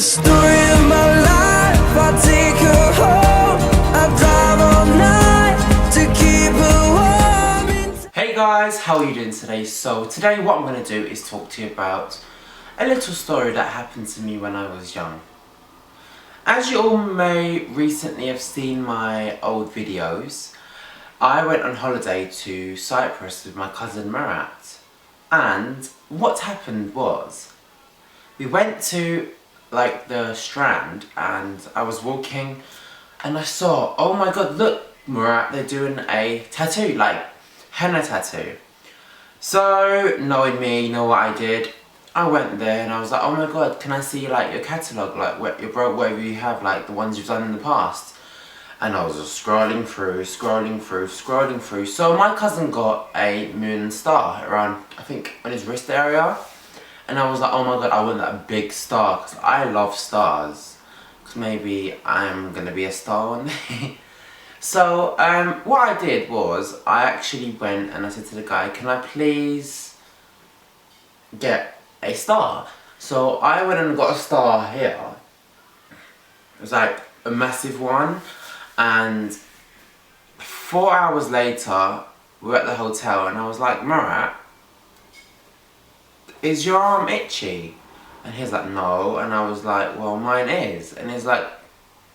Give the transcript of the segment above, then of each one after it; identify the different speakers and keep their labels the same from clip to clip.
Speaker 1: The story of my life, I take her home, I drive all night to keep her warm.
Speaker 2: Hey guys, how are you doing today? So today what I'm going to do is talk to you about a little story that happened to me when I was young. As you all may recently have seen my old videos, I went on holiday to Cyprus with my cousin Marat, and what happened was we went to like the strand and I was walking and I saw, oh my god, look Marat, they're doing a tattoo, like henna tattoo. So knowing me, you know what I did? I went there and I was like, oh my god, can I see like your catalogue, like whatever you have, like the ones you've done in the past? And I was just scrolling through. So my cousin got a moon star around, I think, on his wrist area. And I was like, oh my god, I want that big star, because I love stars. Because maybe I'm going to be a star one day. So, what I did was, I actually went and I said to the guy, can I please get a star? So I went and got a star here. It was like a massive one. And 4 hours later, we were at the hotel and I was like, Marat, is your arm itchy? And he's like, no. And I was like, well, mine is. And he's like,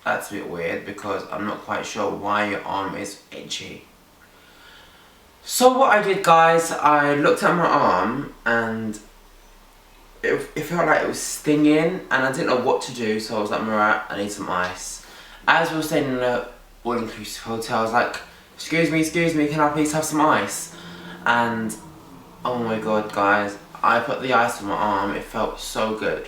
Speaker 2: that's a bit weird because I'm not quite sure why your arm is itchy. So what I did, guys, I looked at my arm and it felt like it was stinging and I didn't know what to do. So I was like, Marat, I need some ice. As we were staying in a all-inclusive hotel, I was like, excuse me, can I please have some ice? And oh my god, guys, I put the ice on my arm, it felt so good.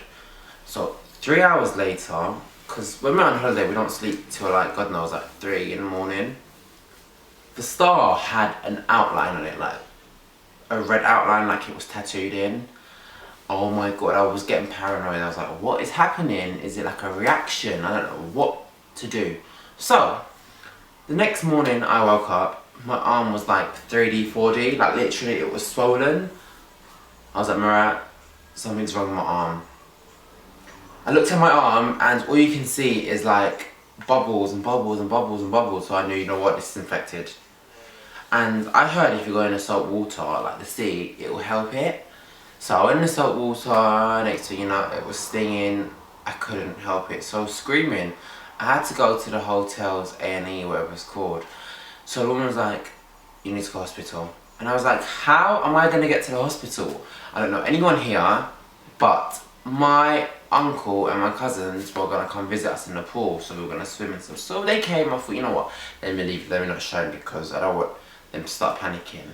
Speaker 2: So 3 hours later, because when we're on holiday we don't sleep till like, God knows, like 3 in the morning. The star had an outline on it, like a red outline, like it was tattooed in. Oh my god, I was getting paranoid. I was like, what is happening? Is it like a reaction? I don't know what to do. So the next morning I woke up, my arm was like 3D, 4D, like literally it was swollen. I was like, Marat, something's wrong with my arm. I looked at my arm and all you can see is like bubbles and bubbles and bubbles and bubbles, so I knew, you know what, this is infected. And I heard if you go in the salt water, like the sea, it will help it. So I went in the salt water, next thing you know, it was stinging, I couldn't help it, so I was screaming. I had to go to the hotel's A&E, whatever it's called. So the woman was like, you need to go to hospital. And I was like, how am I going to get to the hospital? I don't know anyone here, but my uncle and my cousins were going to come visit us in the pool, so we were going to swim and stuff. So they came, I thought, you know what, let me not show because I don't want them to start panicking.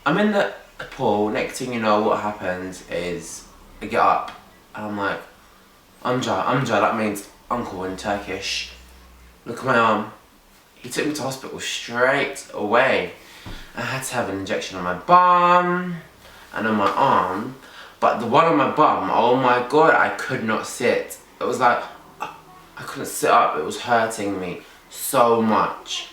Speaker 2: I'm in the pool, next thing you know, what happens is I get up and I'm like, Amca, that means uncle in Turkish. Look at my arm. He took me to hospital straight away. I had to have an injection on my bum and on my arm, but the one on my bum, oh my god, I could not sit. It was like, I couldn't sit up, it was hurting me so much.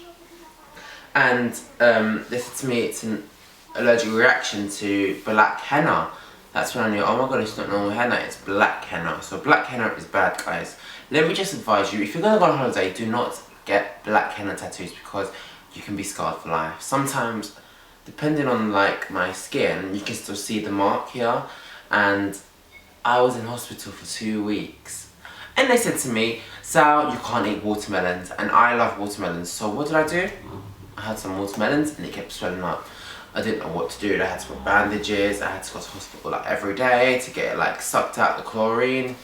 Speaker 2: And they said to me it's an allergic reaction to black henna. That's when I knew, oh my god, it's not normal henna, it's black henna. So black henna is bad, guys. Let me just advise you, if you're going to go on holiday, do not get black henna tattoos because you can be scarred for life. Sometimes, depending on like my skin, you can still see the mark here. And I was in hospital for 2 weeks. And they said to me, Sal, you can't eat watermelons. And I love watermelons. So what did I do? I had some watermelons and it kept swelling up. I didn't know what to do. I had to put bandages. I had to go to hospital like every day to get it like sucked out the chlorine.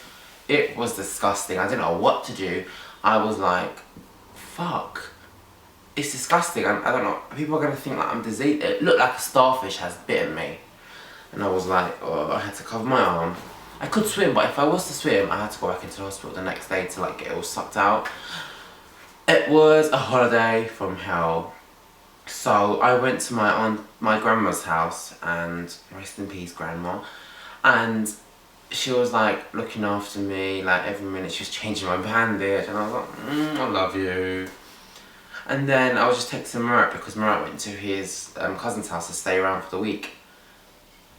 Speaker 2: It was disgusting. I didn't know what to do. I was like, fuck. It's disgusting. I don't know. People are going to think like I'm diseased. It looked like a starfish has bitten me. And I was like, oh, I had to cover my arm. I could swim, but if I was to swim, I had to go back into the hospital the next day to like get it all sucked out. It was a holiday from hell. So I went to my grandma's house, and rest in peace grandma, and she was like looking after me, like every minute she was changing my bandage, and I was like, I love you. And then I was just texting Marat because Marat went to his cousin's house to stay around for the week.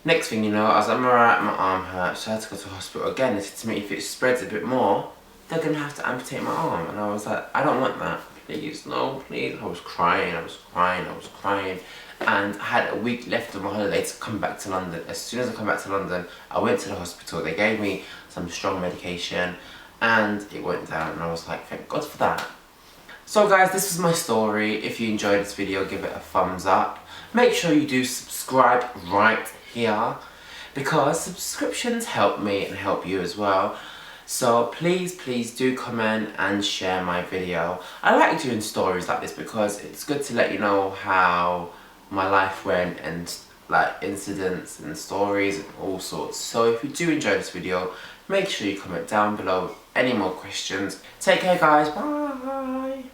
Speaker 2: Next thing you know, I was like, I'm alright, my arm hurts, so I had to go to the hospital again. They said to me, if it spreads a bit more, they're going to have to amputate my arm. And I was like, I don't want that. Please, no, please. I was crying, I was crying, I was crying. And I had a week left of my holiday to come back to London. As soon as I come back to London, I went to the hospital. They gave me some strong medication and it went down. And I was like, thank God for that. So guys, this was my story. If you enjoyed this video, give it a thumbs up. Make sure you do subscribe right here, because subscriptions help me and help you as well. So please do comment and share my video. I like doing stories like this because it's good to let you know how my life went, and like incidents and stories and all sorts. So if you do enjoy this video, make sure you comment down below with any more questions. Take care guys, bye.